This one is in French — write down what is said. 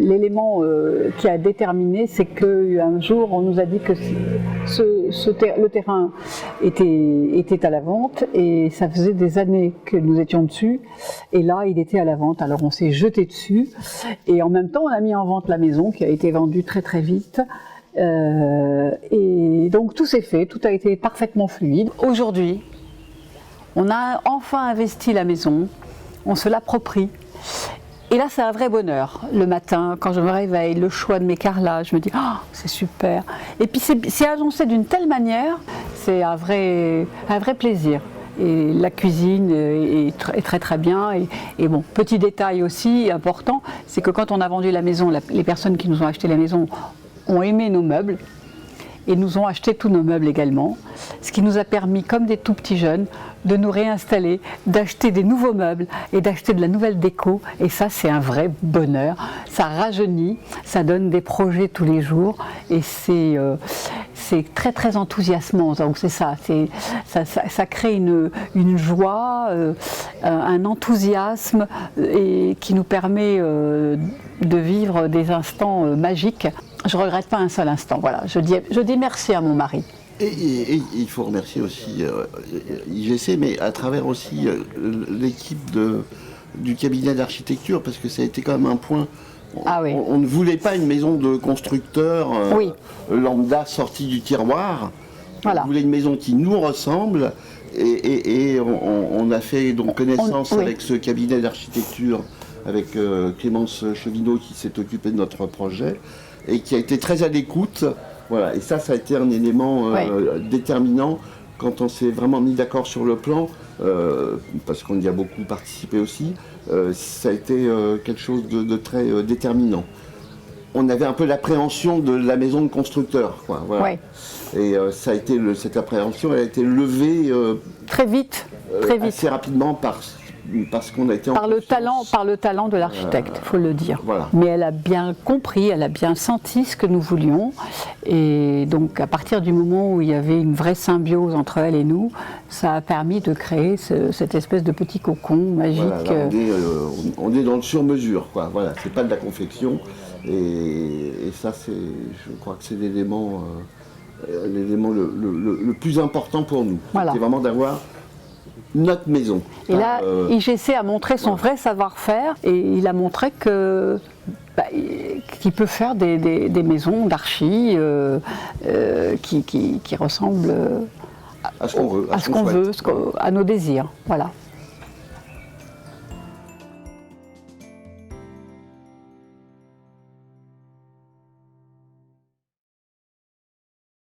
l'élément qui a déterminé, c'est qu'un jour, on nous a dit que le terrain était à la vente et ça faisait des années que nous étions dessus. Et là, il était à la vente, alors on s'est jeté dessus. Et en même temps, on a mis en vente la maison qui a été vendue très très vite. Et donc tout s'est fait, tout a été parfaitement fluide. Aujourd'hui, on a enfin investi la maison, on se l'approprie. Et là, c'est un vrai bonheur. Le matin, quand je me réveille, le choix de mes carrelages, je me dis « Oh, c'est super !» Et puis c'est agencé d'une telle manière, c'est un vrai plaisir. Et la cuisine est très très bien. Et bon, petit détail aussi important, c'est que quand on a vendu la maison, les personnes qui nous ont acheté la maison ont aimé nos meubles et nous ont acheté tous nos meubles également, ce qui nous a permis, comme des tout petits jeunes, de nous réinstaller, d'acheter des nouveaux meubles et d'acheter de la nouvelle déco. Et ça, c'est un vrai bonheur. Ça rajeunit, ça donne des projets tous les jours et c'est très très enthousiasmant. Donc c'est ça, ça crée une joie, un enthousiasme et qui nous permet de vivre des instants magiques. Je ne regrette pas un seul instant. Voilà, je dis merci à mon mari. Et il faut remercier aussi IGC, mais à travers aussi l'équipe du cabinet d'architecture, parce que ça a été quand même un point. On ne voulait pas une maison de constructeur lambda sortie du tiroir. Voilà. On voulait une maison qui nous ressemble, et on a fait donc connaissance avec ce cabinet d'architecture, avec Clémence Chevineau qui s'est occupée de notre projet et qui a été très à l'écoute. Voilà, et ça a été un élément déterminant quand on s'est vraiment mis d'accord sur le plan, parce qu'on y a beaucoup participé aussi. Ça a été quelque chose de très déterminant. On avait un peu l'appréhension de la maison de constructeur, quoi. Voilà. Et ça a été cette appréhension, elle a été levée très vite, assez rapidement parce qu'on a été par le talent de l'architecte, il faut le dire. Voilà. Mais elle a bien compris, elle a bien senti ce que nous voulions. Et donc à partir du moment où il y avait une vraie symbiose entre elle et nous, ça a permis de créer cette espèce de petit cocon magique. Voilà, là, on est dans le sur-mesure, quoi. Voilà, c'est pas de la confection. Et ça, je crois que c'est l'élément le plus important pour nous. Voilà. C'est vraiment d'avoir notre maison. Et là, IGC a montré son vrai savoir-faire et il a montré qu'il peut faire des maisons d'archi qui ressemblent à ce qu'on veut, à nos désirs. Voilà.